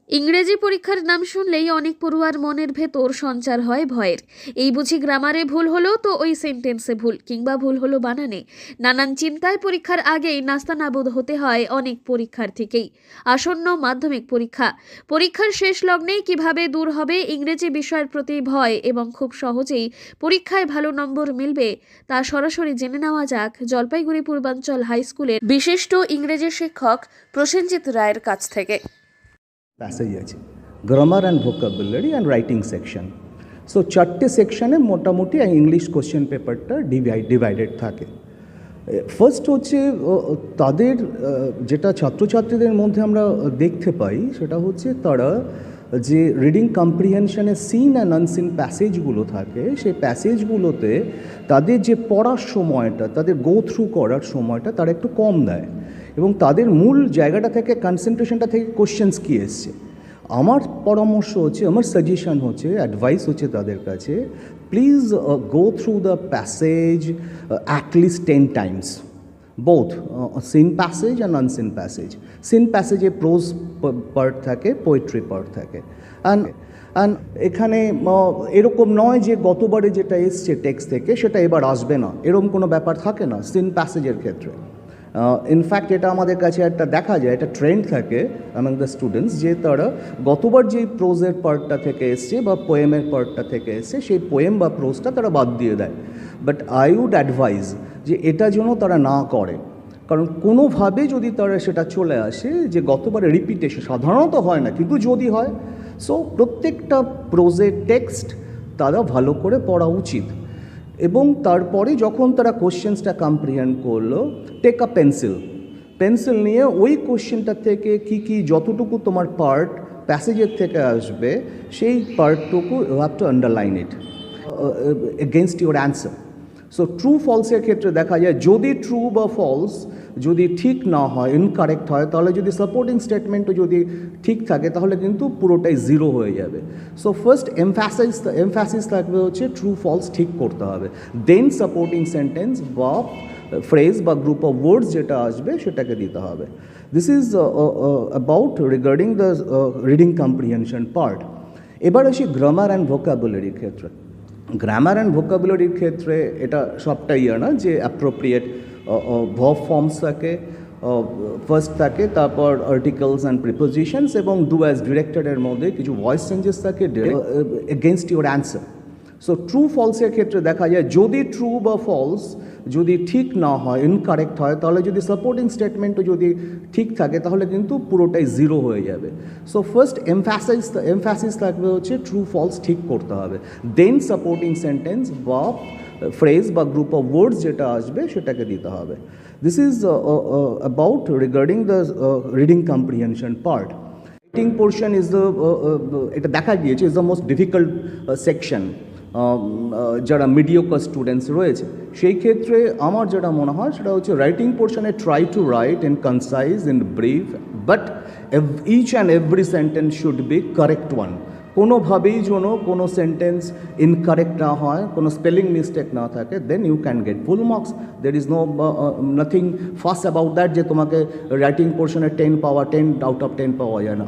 ইংরেজি পরীক্ষার নাম শুনলেই অনেক পড়ুয়ার মনের ভেতর সঞ্চার হয় ভয়ের। এই বুঝি গ্রামারে ভুল হলো তো ওই সেন্টেন্সে ভুল, কিংবা ভুল হলো বানানে। নানান চিন্তায় পরীক্ষার আগেই নাস্তানাবুদ হতে হয় অনেক পরীক্ষার্থীকেই। আসন্ন মাধ্যমিক পরীক্ষা, পরীক্ষার শেষ লগ্নেই কিভাবে দূর হবে ইংরেজি বিষয়ের প্রতি ভয় এবং খুব সহজেই পরীক্ষায় ভালো নম্বর মিলবে তা সরাসরি জেনে নেওয়া যাক জলপাইগুড়ি পূর্বাঞ্চল হাই স্কুলের বিশিষ্ট ইংরেজি শিক্ষক প্রসেনজিৎ রায়ের কাছ থেকে। প্যাসেজ আছে grammar and vocabulary and writing section. So 4টে সেকশনে মোটামুটি ইংলিশ কোশ্চেন পেপারটা ডিভাইডেড থাকে। ফার্স্ট হচ্ছে তাদের যেটা ছাত্রছাত্রীদের মধ্যে আমরা দেখতে পাই সেটা হচ্ছে তারা যে রিডিং কম্প্রিহেনশনের সিন অ্যান্ড আনসিন প্যাসেজগুলো থাকে, সেই প্যাসেজগুলোতে তাদের যে পড়ার সময়টা, তাদের গো থ্রু করার সময়টা তারা একটু কম দেয় এবং তাদের মূল জায়গাটা থেকে কনসেন্ট্রেশনটা থেকে কোশ্চেন্স কী এসছে। আমার পরামর্শ হচ্ছে, আমার সাজেশন হচ্ছে, অ্যাডভাইস হচ্ছে তাদের কাছে, please go through the passage at least 10 times, both seen passage and unseen passage. Seen প্যাসেজে প্রোজ পার্ট থাকে, পোয়েট্রি পার্ট থাকে। অ্যান্ড এখানে এরকম নয় যে গতবারে যেটা এসছে টেক্সট থেকে সেটা এবার আসবে না, এরকম কোনো ব্যাপার থাকে না সিন প্যাসেজের ক্ষেত্রে। ইনফ্যাক্ট এটা আমাদের কাছে একটা দেখা যায়, একটা ট্রেন্ড থাকে অ্যামাং দ্য স্টুডেন্টস যে তারা গতবার যেই প্রোজের পার্টটা থেকে এসছে বা পোয়েমের পার্টটা থেকে এসছে সেই পোয়েম বা প্রোজটা তারা বাদ দিয়ে দেয়। বাট আই উড অ্যাডভাইজ যে এটা যেন তারা না করে, কারণ কোনোভাবে যদি তারা সেটা চলে আসে যে গতবারে রিপিটেশন সাধারণত হয় না, কিন্তু যদি হয়, সো প্রত্যেকটা প্রোজের টেক্সট তারা ভালো করে পড়া উচিত। এবং তারপরে যখন তারা কোশ্চেন্সটা কম্প্রিহেন্ড করলো, টেক আ পেন্সিল নিয়ে ওই কোশ্চেনটা থেকে কি যতটুকু তোমার পার্ট প্যাসেজের থেকে আসবে সেই পার্টটুকু you have to underline it against your answer. So true ফলসের ক্ষেত্রে দেখা যায় যদি ট্রু বা ফলস যদি ঠিক না হয়, ইনকারেক্ট হয়, তাহলে যদি সাপোর্টিং স্টেটমেন্টও যদি ঠিক থাকে তাহলে কিন্তু পুরোটাই জিরো হয়ে যাবে। সো ফার্স্ট এমফ্যাসিস থাকবে হচ্ছে ট্রু ফলস ঠিক করতে হবে, দেন সাপোর্টিং সেন্টেন্স বা ফ্রেজ বা গ্রুপ অফ ওয়ার্ডস যেটা আসবে সেটাকে দিতে হবে। This is about regarding the reading comprehension part. এবার আসি গ্রামার অ্যান্ড ভোকাবুলারির ক্ষেত্রে। গ্রামার অ্যান্ড ভোকাবুলারির ক্ষেত্রে এটা সবটাই না যে অ্যাপ্রোপ্রিয়েট ভার্ব ফর্মস থাকে, ফার্স্ট থাকে, তারপর আর্টিকেলস অ্যান্ড প্রিপোজিশনস এবং ডু অ্যাজ ডিরেক্টেডের মধ্যে কিছু ভয়েস চেঞ্জেস থাকে against your answer. So true ফলসের ক্ষেত্রে দেখা যায় যদি ট্রু বা ফলস যদি ঠিক না হয়, ইনকারেক্ট হয়, তাহলে যদি সাপোর্টিং স্টেটমেন্টও যদি ঠিক থাকে তাহলে কিন্তু পুরোটাই জিরো হয়ে যাবে। সো ফার্স্ট এমফ্যাসিস থাকবে হচ্ছে ট্রু ফলস ঠিক করতে হবে, দেন সাপোর্টিং সেন্টেন্স বা ফ্রেজ বা গ্রুপ অফ ওয়ার্ডস যেটা আসবে সেটাকে দিতে হবে। This is about regarding the reading comprehension part. Writing portion is the এটা দেখা গিয়েছে is the most difficult section. যারা মিডিওকার স্টুডেন্টস রয়েছে সেই ক্ষেত্রে আমার যেটা মনে হয় সেটা হচ্ছে রাইটিং পোর্শনে try to write in concise in brief, but each and every sentence should be correct one. কোনোভাবেই যেন কোনো সেন্টেন্স ইনকারেক্ট না হয়, কোনো স্পেলিং মিস্টেক না থাকে, then you can get full marks. There is nothing fast about that যে তোমাকে রাইটিং পোর্শনে 10 পাওয়া, 10 out of 10 পাওয়া যায় না।